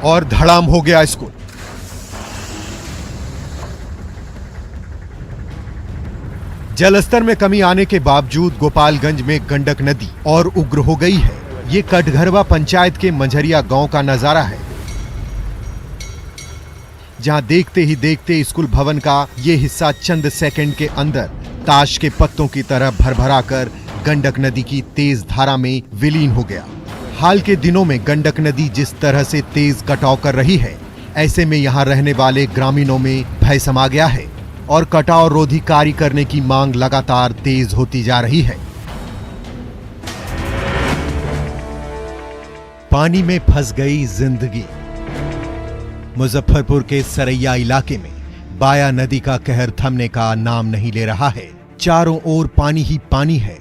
और धड़ाम हो गया स्कूल। जलस्तर में कमी आने के बावजूद गोपालगंज में गंडक नदी और उग्र हो गई है। ये कटघरवा पंचायत के मंझरिया गांव का नजारा है, जहां देखते ही देखते स्कूल भवन का ये हिस्सा चंद सेकंड के अंदर ताश के पत्तों की तरह भरभरा कर गंडक नदी की तेज धारा में विलीन हो गया। हाल के दिनों में गंडक नदी जिस तरह से तेज कटाव कर रही है, ऐसे में यहां रहने वाले ग्रामीणों में भय समा गया है और कटाव रोधी कार्य करने की मांग लगातार तेज होती जा रही है। पानी में फंस गई जिंदगी। मुजफ्फरपुर के सरैया इलाके में बाया नदी का कहर थमने का नाम नहीं ले रहा है। चारों ओर पानी ही पानी है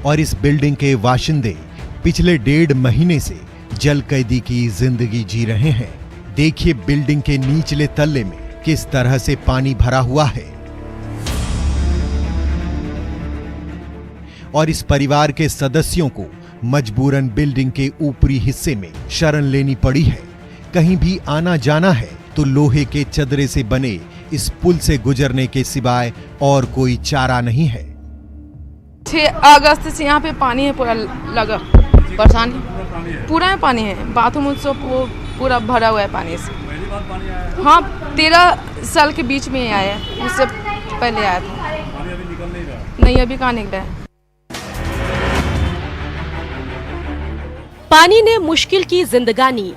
और इस बिल्डिंग के बाशिंदे पिछले 1.5 महीने से जल कैदी की जिंदगी जी रहे हैं। देखिए बिल्डिंग के निचले तल्ले में किस तरह से पानी भरा हुआ है और इस परिवार के सदस्यों को मजबूरन बिल्डिंग के ऊपरी हिस्से में शरण लेनी पड़ी है। कहीं भी आना जाना है तो लोहे के चदरे से बने इस पुल से गुजरने के सिवाय और कोई चारा नहीं है। 6 अगस्त से यहाँ पे पानी है, पूरा लगा परेशानी, पूरा में पानी है। बाथरूम सब पूरा भरा हुआ है पानी से। हाँ, 13 साल के बीच में आया है, उससे पहले आया था। नहीं, अभी कहाँ निकला है। पानी ने मुश्किल की जिंदगानी।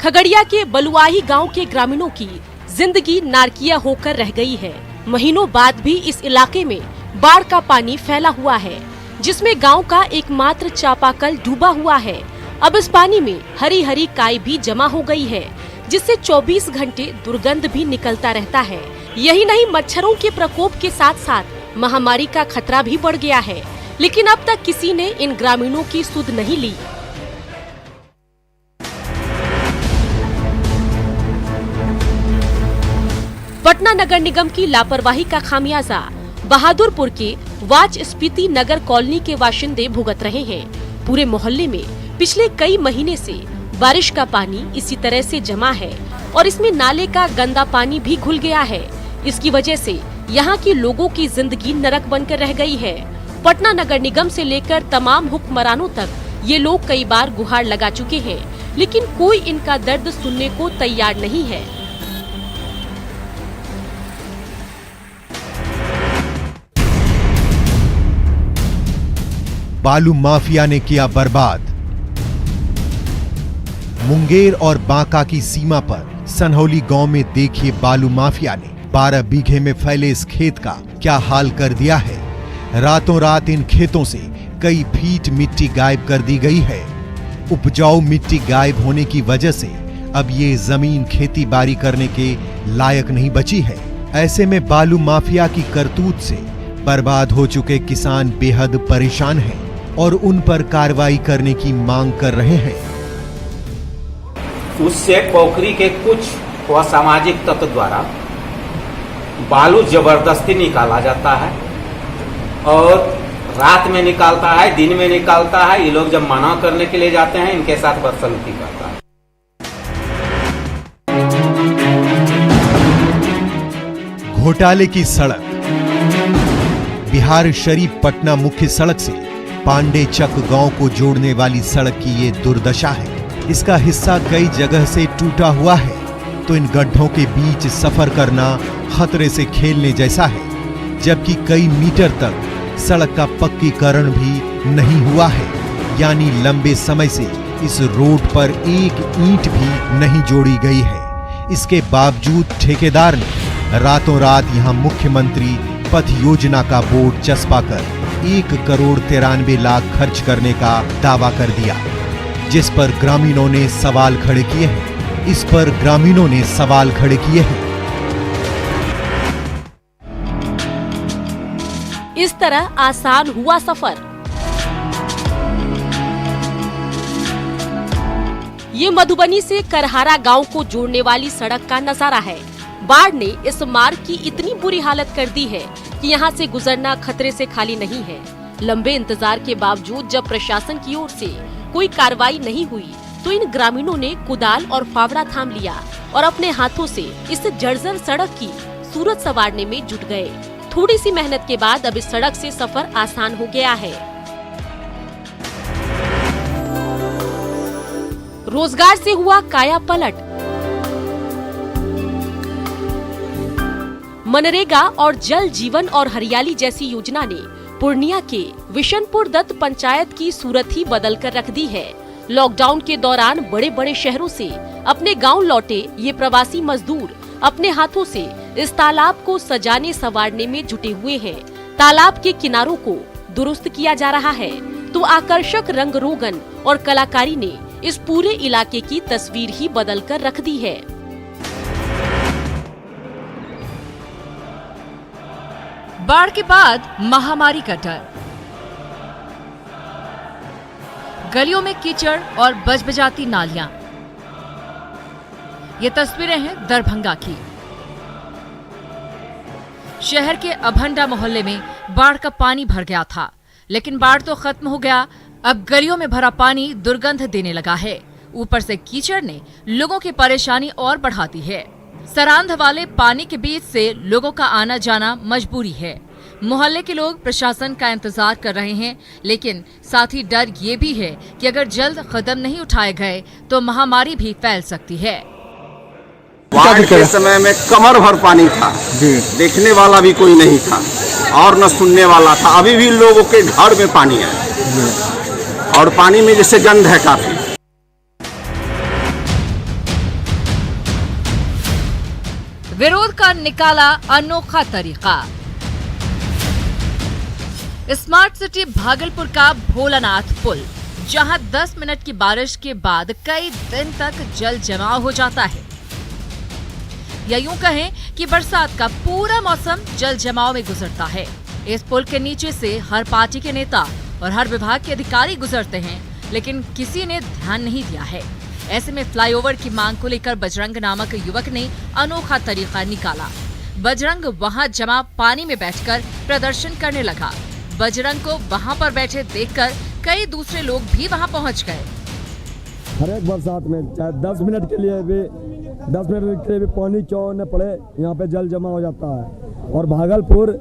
खगड़िया के बलुआही गांव के ग्रामीणों की जिंदगी नारकिया होकर रह गई है। महीनों बाद भी इस इलाके में बाढ़ का पानी फैला हुआ है, जिसमें गांव का एकमात्र चापाकल डूबा हुआ है। अब इस पानी में हरी हरी काई भी जमा हो गई है, जिससे 24 घंटे दुर्गंध भी निकलता रहता है। यही नहीं, मच्छरों के प्रकोप के साथ साथ महामारी का खतरा भी बढ़ गया है, लेकिन अब तक किसी ने इन ग्रामीणों की सुध नहीं ली। पटना नगर निगम की लापरवाही का खामियाजा बहादुरपुर के वाचस्पति नगर कॉलोनी के बाशिंदे भुगत रहे हैं। पूरे मोहल्ले में पिछले कई महीने से बारिश का पानी इसी तरह से जमा है और इसमें नाले का गंदा पानी भी घुल गया है। इसकी वजह से यहाँ के लोगों की जिंदगी नरक बनकर रह गई है। पटना नगर निगम से लेकर तमाम हुक्मरानों तक ये लोग कई बार गुहार लगा चुके हैं, लेकिन कोई इनका दर्द सुनने को तैयार नहीं है। बालू माफिया ने किया बर्बाद। मुंगेर और बांका की सीमा पर सनहौली गांव में देखिए बालू माफिया ने 12 बीघे में फैले इस खेत का क्या हाल कर दिया है। रातों रात इन खेतों से कई फीट मिट्टी गायब कर दी गई है। उपजाऊ मिट्टी गायब होने की वजह से अब ये जमीन खेती बाड़ी करने के लायक नहीं बची है। ऐसे में बालू माफिया की करतूत से बर्बाद हो चुके किसान बेहद परेशान हैं और उन पर कार्रवाई करने की मांग कर रहे हैं। उससे पोखरी के कुछ असामाजिक तत्व द्वारा बालू जबरदस्ती निकाला जाता है और रात में निकालता है, दिन में निकालता है। ये लोग जब मना करने के लिए जाते हैं, इनके साथ बदसलूकी करता है। घोटाले की सड़क। बिहार शरीफ पटना मुख्य सड़क से पांडे चक गांव को जोड़ने वाली सड़क की ये दुर्दशा है। इसका हिस्सा कई जगह से टूटा हुआ है, तो इन गड्ढों के बीच सफर करना खतरे से खेलने जैसा है, जबकि कई मीटर तक सड़क का पक्कीकरण भी नहीं हुआ है। यानी लंबे समय से इस रोड पर एक ईंट भी नहीं जोड़ी गई है। इसके बावजूद ठेकेदार ने रातों रात यहां मुख्यमंत्री पथ योजना का बोर्ड चस्पाकर 1,93,00,000 खर्च करने का दावा कर दिया, जिस पर ग्रामीणों ने सवाल खड़े किए हैं। इस पर ग्रामीणों ने सवाल खड़े किए हैं। इस तरह आसान हुआ सफर। ये मधुबनी से करहारा गांव को जोड़ने वाली सड़क का नजारा है। बाढ़ ने इस मार्ग की इतनी बुरी हालत कर दी है कि यहाँ से गुजरना खतरे से खाली नहीं है। लंबे इंतजार के बावजूद जब प्रशासन की ओर से कोई कार्रवाई नहीं हुई तो इन ग्रामीणों ने कुदाल और फावड़ा थाम लिया और अपने हाथों से इस जर्जर सड़क की सूरत संवारने में जुट गए। थोड़ी सी मेहनत के बाद अब इस सड़क से सफर आसान हो गया है। रोजगार से हुआ काया पलट। मनरेगा और जल जीवन और हरियाली जैसी योजना ने पूर्णिया के विशनपुर दत्त पंचायत की सूरत ही बदल कर रख दी है। लॉकडाउन के दौरान बड़े बड़े शहरों से अपने गांव लौटे ये प्रवासी मजदूर अपने हाथों से इस तालाब को सजाने संवारने में जुटे हुए हैं। तालाब के किनारों को दुरुस्त किया जा रहा है तो आकर्षक रंग रोगन और कलाकारी ने इस पूरे इलाके की तस्वीर ही बदल कर रख दी है। बाढ़ के बाद महामारी का डर, गलियों में कीचड़ और बजबजाती नालियां। ये तस्वीरें हैं दरभंगा की। शहर के अभंडा मोहल्ले में बाढ़ का पानी भर गया था, लेकिन बाढ़ तो खत्म हो गया, अब गलियों में भरा पानी दुर्गंध देने लगा है। ऊपर से कीचड़ ने लोगों की परेशानी और बढ़ा दी है। सरांध वाले पानी के बीच से लोगों का आना जाना मजबूरी है। मोहल्ले के लोग प्रशासन का इंतजार कर रहे हैं, लेकिन साथ ही डर ये भी है कि अगर जल्द कदम नहीं उठाए गए तो महामारी भी फैल सकती है। बाढ़ के समय में कमर भर पानी था, देखने वाला भी कोई नहीं था और न सुनने वाला था। अभी भी लोगों के घर में पानी है और पानी में जैसे गंध है काफी। विरोध का निकाला अनोखा तरीका। स्मार्ट सिटी भागलपुर का भोलानाथ पुल, जहां 10 मिनट की बारिश के बाद कई दिन तक जल जमाव हो जाता है, या यूं कहें कि बरसात का पूरा मौसम जल जमाव में गुजरता है। इस पुल के नीचे से हर पार्टी के नेता और हर विभाग के अधिकारी गुजरते हैं, लेकिन किसी ने ध्यान नहीं दिया है। ऐसे में फ्लाईओवर की मांग को लेकर बजरंग नामक युवक ने अनोखा तरीका निकाला। बजरंग वहां जमा पानी में बैठकर प्रदर्शन करने लगा। बजरंग को वहां पर बैठे देखकर कई दूसरे लोग भी वहां पहुंच गए। हर एक बरसात में चाहे 10 मिनट के लिए भी पानी क्यों न पड़े, यहाँ पे जल जमा हो जाता है। और भागलपुर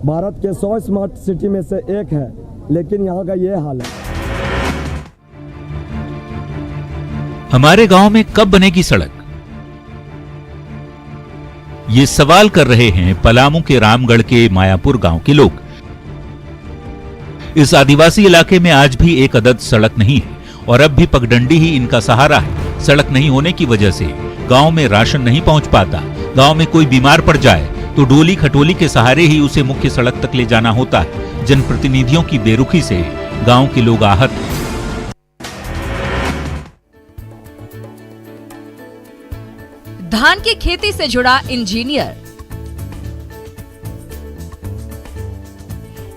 भारत के 100 स्मार्ट सिटी में से एक है, लेकिन यहाँ का ये हाल है। हमारे गांव में कब बनेगी सड़क? ये सवाल कर रहे हैं पलामू के रामगढ़ के मायापुर गांव के लोग। इस आदिवासी इलाके में आज भी एक अदद सड़क नहीं है और अब भी पगडंडी ही इनका सहारा है। सड़क नहीं होने की वजह से गांव में राशन नहीं पहुंच पाता। गांव में कोई बीमार पड़ जाए तो डोली खटोली के सहारे ही उसे मुख्य सड़क तक ले जाना होता है। जनप्रतिनिधियों की बेरुखी से गांव के लोग आहत हैं। धान की खेती से जुड़ा इंजीनियर।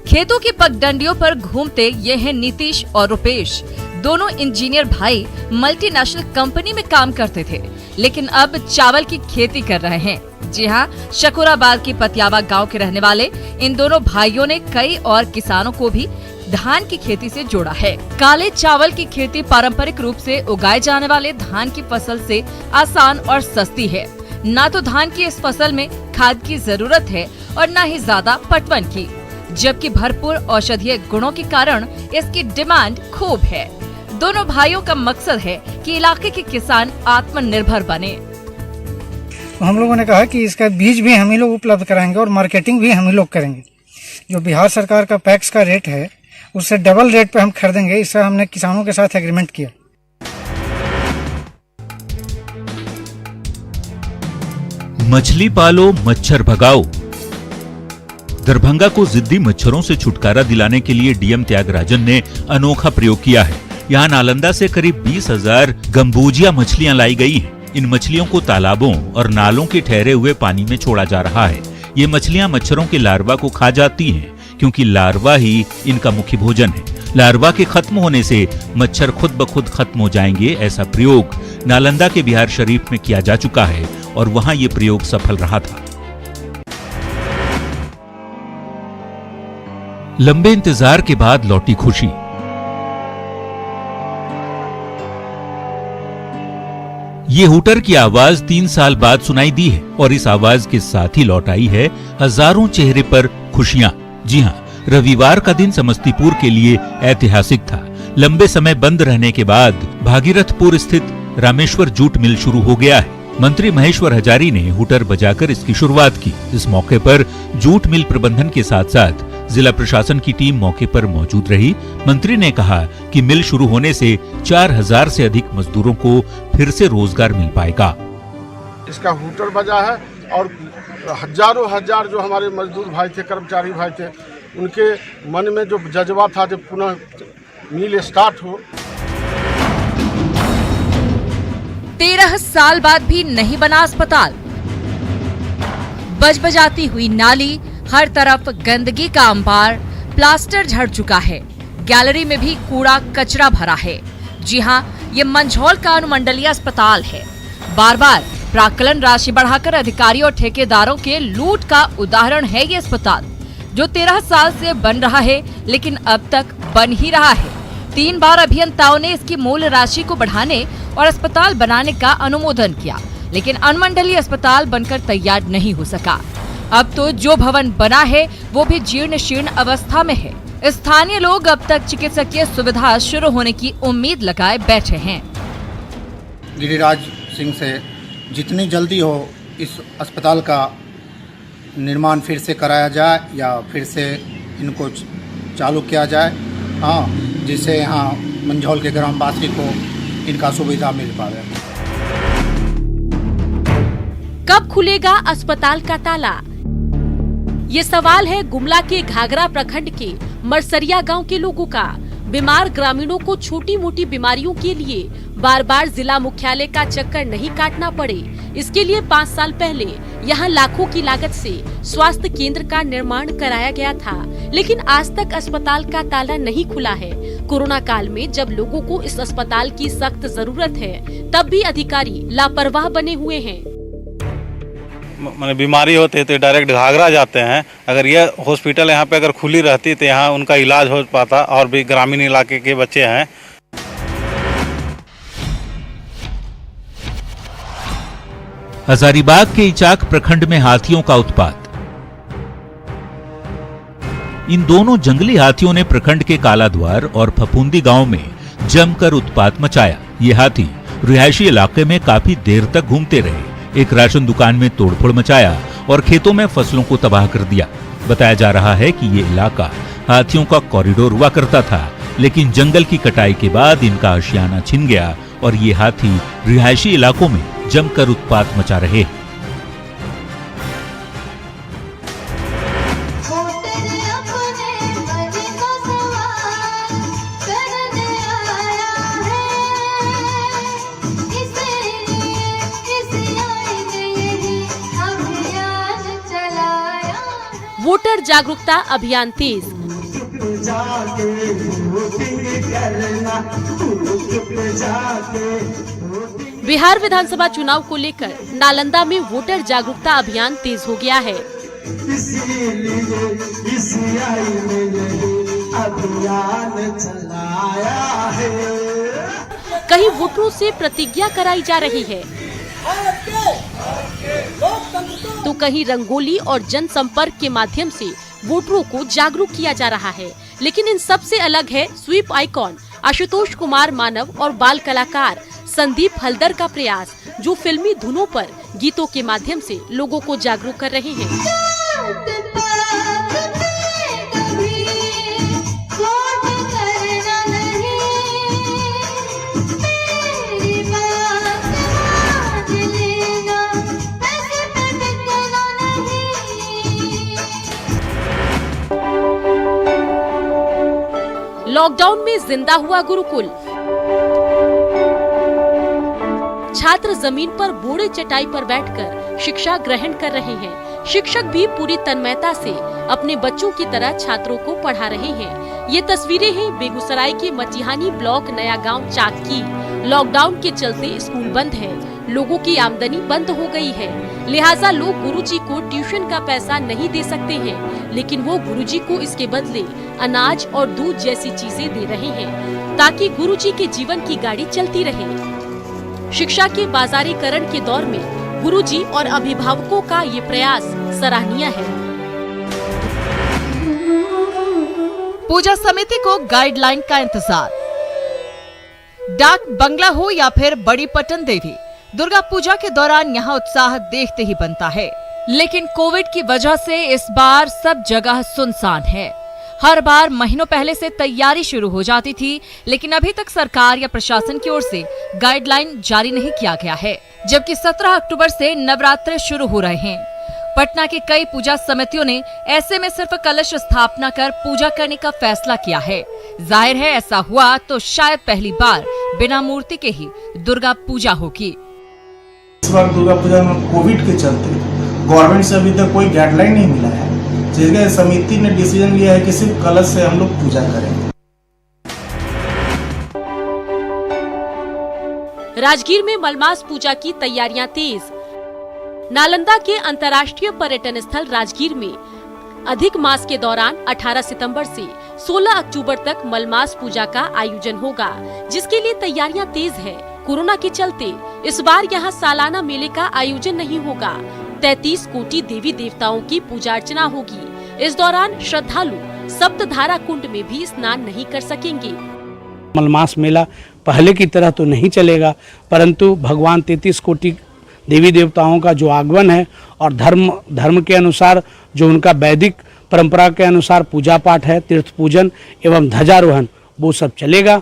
खेतों की पगडंडियों पर घूमते ये हैं नीतीश और रुपेश। दोनों इंजीनियर भाई मल्टीनेशनल कंपनी में काम करते थे, लेकिन अब चावल की खेती कर रहे हैं। जी हाँ, शकुराबाद की पतियावा गांव के रहने वाले इन दोनों भाइयों ने कई और किसानों को भी धान की खेती से जोड़ा है। काले चावल की खेती पारंपरिक रूप से उगाए जाने वाले धान की फसल से आसान और सस्ती है। न तो धान की इस फसल में खाद की जरूरत है और न ही ज्यादा पटवन की, जबकि भरपूर औषधीय गुणों के कारण इसकी डिमांड खूब है। दोनों भाइयों का मकसद है कि इलाके के किसान आत्मनिर्भर बने। हम लोगों ने कहा कि इसका बीज भी हम ही लोग उपलब्ध कराएंगे और मार्केटिंग भी हम ही लोग करेंगे। जो बिहार सरकार का पैक्स का रेट है उससे डबल रेट पे हम खरीदेंगे। इससे हमने किसानों के साथ एग्रीमेंट किया। मछली पालो, मच्छर भगाओ। दरभंगा को जिद्दी मच्छरों से छुटकारा दिलाने के लिए डीएम त्यागराजन ने अनोखा प्रयोग किया है। यहाँ नालंदा से करीब 20,000 गंबूजिया मछलियां लाई गई हैं। इन मछलियों को तालाबों और नालों के ठहरे हुए पानी में छोड़ा जा रहा है। ये मछलियां मच्छरों के लार्वा को खा जाती हैं, क्योंकि लार्वा ही इनका मुख्य भोजन है। लार्वा के खत्म होने से मच्छर खुद ब खुद खत्म हो जाएंगे। ऐसा प्रयोग नालंदा के बिहार शरीफ में किया जा चुका है और वहां ये प्रयोग सफल रहा था। लंबे इंतजार के बाद लौटी खुशी। ये हूटर की आवाज 3 साल बाद सुनाई दी है और इस आवाज के साथ ही लौट आई है हजारों चेहरे पर खुशियां। जी हाँ, रविवार का दिन समस्तीपुर के लिए ऐतिहासिक था। लंबे समय बंद रहने के बाद भागीरथपुर स्थित रामेश्वर जूट मिल शुरू हो गया है। मंत्री महेश्वर हजारी ने हूटर बजाकर इसकी शुरुआत की। इस मौके पर जूट मिल प्रबंधन के साथ साथ जिला प्रशासन की टीम मौके पर मौजूद रही। मंत्री ने कहा कि मिल शुरू होने से 4000 से अधिक मजदूरों को फिर से रोजगार मिल पाएगा। इसका हूटर बजा है और हजारों हजार जो हमारे मजदूर भाई थे, कर्मचारी भाई थे, उनके मन में जो जज्बा था जब पुनः मिल स्टार्ट हो। 13 साल बाद भी नहीं बना अस्पताल। बजबजाती हुई नाली, हर तरफ गंदगी का अंबार, प्लास्टर झड़ चुका है। गैलरी में भी कूड़ा कचरा भरा है। जी हाँ, ये मंझौल का अनुमंडलीय अस्पताल है। बार बार प्राक्कलन राशि बढ़ाकर अधिकारियों और ठेकेदारों के लूट का उदाहरण है ये अस्पताल, जो 13 साल से बन रहा है, लेकिन अब तक बन ही रहा है। 3 बार अभियंताओं ने इसकी मूल राशि को बढ़ाने और अस्पताल बनाने का अनुमोदन किया, लेकिन अनुमंडलीय अस्पताल बनकर तैयार नहीं हो सका। अब तो जो भवन बना है वो भी जीर्ण शीर्ण अवस्था में है। स्थानीय लोग अब तक चिकित्सकीय सुविधा शुरू होने की उम्मीद लगाए बैठे हैं। गिरिराज सिंह से जितनी जल्दी हो इस अस्पताल का निर्माण फिर से कराया जाए या फिर से इनको चालू किया जाए, हाँ, जिससे यहाँ मंझौल के ग्रामवासी को इनका सुविधा मिल पाए। कब खुलेगा अस्पताल का ताला? ये सवाल है गुमला के घाघरा प्रखंड के मरसरिया गांव के लोगों का। बीमार ग्रामीणों को छोटी मोटी बीमारियों के लिए बार बार जिला मुख्यालय का चक्कर नहीं काटना पड़े, इसके लिए 5 साल पहले यहाँ लाखों की लागत से स्वास्थ्य केंद्र का निर्माण कराया गया था, लेकिन आज तक अस्पताल का ताला नहीं खुला है। कोरोना काल में जब लोगों को इस अस्पताल की सख्त जरूरत है, तब भी अधिकारी लापरवाह बने हुए हैं। मैंने बीमारी होती है तो डायरेक्ट घाघरा जाते हैं। अगर ये हॉस्पिटल यहाँ पे अगर खुली रहती तो यहाँ उनका इलाज हो पाता। और भी ग्रामीण इलाके के बच्चे हैं। हजारीबाग के इचाक प्रखंड में हाथियों का उत्पात। इन दोनों जंगली हाथियों ने प्रखंड के कालाद्वार और फफूंदी गांव में जमकर उत्पात मचाया। ये हाथी रिहायशी इलाके में काफी देर तक घूमते रहे, एक राशन दुकान में तोड़फोड़ मचाया और खेतों में फसलों को तबाह कर दिया। बताया जा रहा है कि ये इलाका हाथियों का कॉरिडोर हुआ करता था, लेकिन जंगल की कटाई के बाद इनका आशियाना छिन गया और ये हाथी रिहायशी इलाकों में जमकर उत्पात मचा रहे हैं। वोटर जागरूकता अभियान तेज। बिहार विधानसभा चुनाव को लेकर नालंदा में वोटर जागरूकता अभियान तेज हो गया है। कहीं वोटरों से प्रतिज्ञा कराई जा रही है, तो कहीं रंगोली और जनसंपर्क के माध्यम से वोटरों को जागरूक किया जा रहा है। लेकिन इन सब से अलग है स्वीप आइकॉन आशुतोष कुमार मानव और बाल कलाकार संदीप हल्दर का प्रयास, जो फिल्मी धुनों पर गीतों के माध्यम से लोगों को जागरूक कर रहे हैं। लॉकडाउन में जिंदा हुआ गुरुकुल। छात्र जमीन पर बूढ़े चटाई पर बैठकर शिक्षा ग्रहण कर रहे हैं। शिक्षक भी पूरी तन्मयता से अपने बच्चों की तरह छात्रों को पढ़ा रहे हैं। ये तस्वीरें हैं बेगूसराय के मटिहानी ब्लॉक नया गांव चाक की। लॉकडाउन के चलते स्कूल बंद है, लोगों की आमदनी बंद हो गई है, लिहाजा लोग गुरुजी को ट्यूशन का पैसा नहीं दे सकते हैं, लेकिन वो गुरुजी को इसके बदले अनाज और दूध जैसी चीजें दे रहे हैं, ताकि गुरुजी के जीवन की गाड़ी चलती रहे। शिक्षा के बाजारीकरण के दौर में गुरुजी और अभिभावकों का ये प्रयास सराहनीय है। पूजा समिति को गाइडलाइन का इंतजार। डाक बंगला हो या फिर बड़ी पटन देवी, दुर्गा पूजा के दौरान यहाँ उत्साह देखते ही बनता है। लेकिन कोविड की वजह से इस बार सब जगह सुनसान है। हर बार महीनों पहले से तैयारी शुरू हो जाती थी, लेकिन अभी तक सरकार या प्रशासन की ओर से गाइडलाइन जारी नहीं किया गया है। जबकि 17 अक्टूबर से नवरात्र शुरू हो रहे हैं। पटना के कई पूजा समितियों ने ऐसे में सिर्फ कलश स्थापना कर पूजा करने का फैसला किया है। जाहिर है ऐसा हुआ तो शायद पहली बार बिना मूर्ति के ही दुर्गा पूजा होगी। इस बार दुर्गा पूजा में कोविड के चलते गवर्नमेंट से अभी तक कोई गाइडलाइन नहीं मिला है, जिसके समिति ने डिसीजन लिया है कि सिर्फ कलश से हम लोग पूजा करेंगे। राजगीर में मलमास पूजा की तैयारियां तेज। नालंदा के अंतर्राष्ट्रीय पर्यटन स्थल राजगीर में अधिक मास के दौरान 18 सितंबर से 16 अक्टूबर तक मलमास पूजा का आयोजन होगा, जिसके लिए तैयारियां तेज है। कोरोना के चलते इस बार यहां सालाना मेले का आयोजन नहीं होगा। 33 कोटि देवी देवताओं की पूजा अर्चना होगी। इस दौरान श्रद्धालु सप्तधारा कुंड में भी स्नान नहीं कर सकेंगे। मलमास मेला पहले की तरह तो नहीं चलेगा, परंतु भगवान 33 कोटि देवी देवताओं का जो आगमन है और धर्म के अनुसार जो उनका वैदिक परंपरा के अनुसार पूजा पाठ है, तीर्थ पूजन एवं ध्वजारोहण, वो सब चलेगा।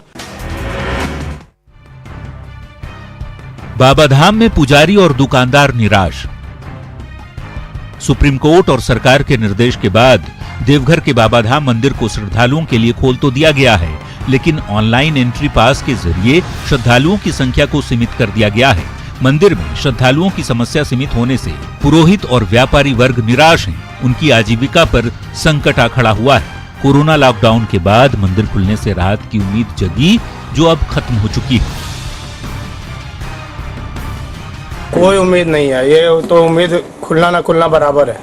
बाबाधाम में पुजारी और दुकानदार निराश। सुप्रीम कोर्ट और सरकार के निर्देश के बाद देवघर के बाबाधाम मंदिर को श्रद्धालुओं के लिए खोल तो दिया गया है, लेकिन ऑनलाइन एंट्री पास के जरिए श्रद्धालुओं की संख्या को सीमित कर दिया गया है। मंदिर में श्रद्धालुओं की समस्या सीमित होने से पुरोहित और व्यापारी वर्ग निराश हैं। उनकी आजीविका पर संकट आ खड़ा हुआ है। कोरोना लॉकडाउन के बाद मंदिर खुलने से राहत की उम्मीद जगी, जो अब खत्म हो चुकी है। कोई उम्मीद नहीं है, ये तो उम्मीद खुलना ना खुलना बराबर है।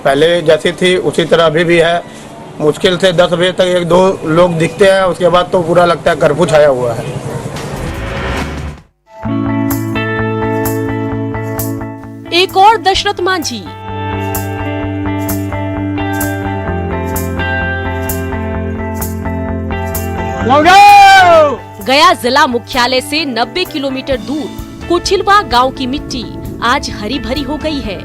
पहले जैसी थी उसी तरह अभी भी है। मुश्किल से 10 बजे तक 1-2 लोग दिखते हैं, उसके बाद तो पूरा लगता है कर्फ्यू छाया हुआ है। एक और दशरथ मांझी। गया जिला मुख्यालय से 90 किलोमीटर दूर कुचिलवा गांव की मिट्टी आज हरी भरी हो गई है।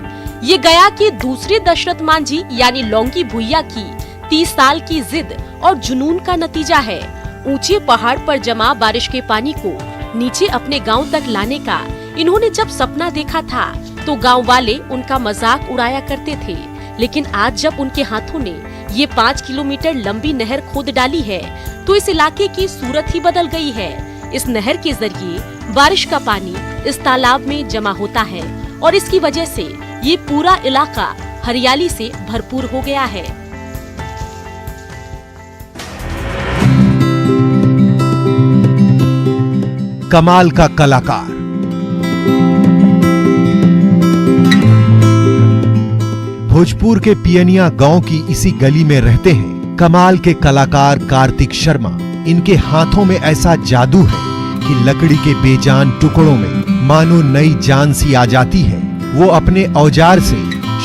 ये गया की दूसरी दशरथ मांझी यानी लौंगी भुइया की 30 साल की जिद और जुनून का नतीजा है। ऊंचे पहाड़ पर जमा बारिश के पानी को नीचे अपने गांव तक लाने का इन्होंने जब सपना देखा था तो गांव वाले उनका मजाक उड़ाया करते थे, लेकिन आज जब उनके हाथों ने ये 5 किलोमीटर लंबी नहर खोद डाली है तो इस इलाके की सूरत ही बदल गई है। इस नहर के जरिए बारिश का पानी इस तालाब में जमा होता है और इसकी वजह से ये पूरा इलाका हरियाली से भरपूर हो गया है। कमाल का कलाकार। भोजपुर के पियनिया गांव की इसी गली में रहते हैं कमाल के कलाकार कार्तिक शर्मा। इनके हाथों में ऐसा जादू है कि लकड़ी के बेजान टुकड़ों में मानो नई जान सी आ जाती है। वो अपने औजार से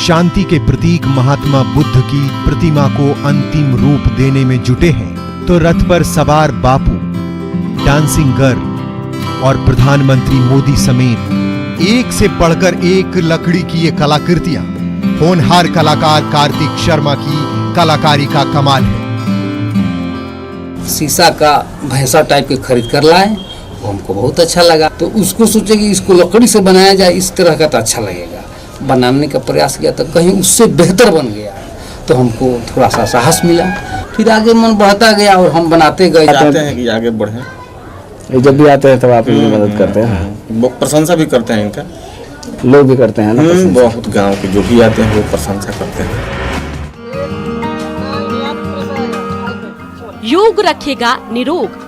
शांति के प्रतीक महात्मा बुद्ध की प्रतिमा को अंतिम रूप देने में जुटे हैं, तो रथ पर सवार बापू, डांसिंग गर्ल और प्रधानमंत्री मोदी समेत एक से बढ़कर एक लकड़ी की ये कलाकृतियां होनहार कलाकार कार्तिक शर्मा की कलाकारी का कमाल है। शीशा का भैंसा टाइप के खरीद कर लाए, वो हमको बहुत अच्छा लगा, तो उसको सोचे कि इसको लकड़ी से बनाया जाए, इस तरह का तो अच्छा लगेगा। बनाने का प्रयास किया तो कहीं उससे बेहतर बन गया, तो हमको थोड़ा सा साहस मिला। फिर आगे मन बढ़ता गया और हम बनाते गए। चाहते हैं कि आगे बढ़े। जब भी आते हैं तब आप इनकी मदद करते हैं। वो प्रशंसा भी करते हैं इनका, लोग भी करते हैं ना। बहुत गांव के जो भी आते हैं वो प्रशंसा करते हैं। योग रखेगा निरोग।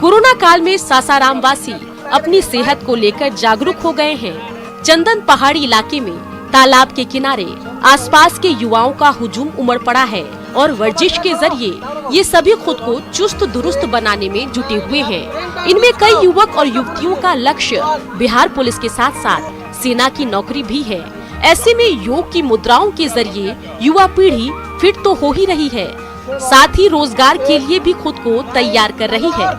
कोरोना काल में सासाराम वासी अपनी सेहत को लेकर जागरूक हो गए हैं। चंदन पहाड़ी इलाके में तालाब के किनारे आसपास के युवाओं का हुजूम उमड़ पड़ा है और वर्जिश के जरिए ये सभी खुद को चुस्त दुरुस्त बनाने में जुटे हुए हैं। इनमें कई युवक और युवतियों का लक्ष्य बिहार पुलिस के साथ साथ सेना की नौकरी भी है। ऐसे में योग की मुद्राओं के जरिए युवा पीढ़ी फिट तो हो ही रही है, साथ ही रोजगार के लिए भी खुद को तैयार कर रही है।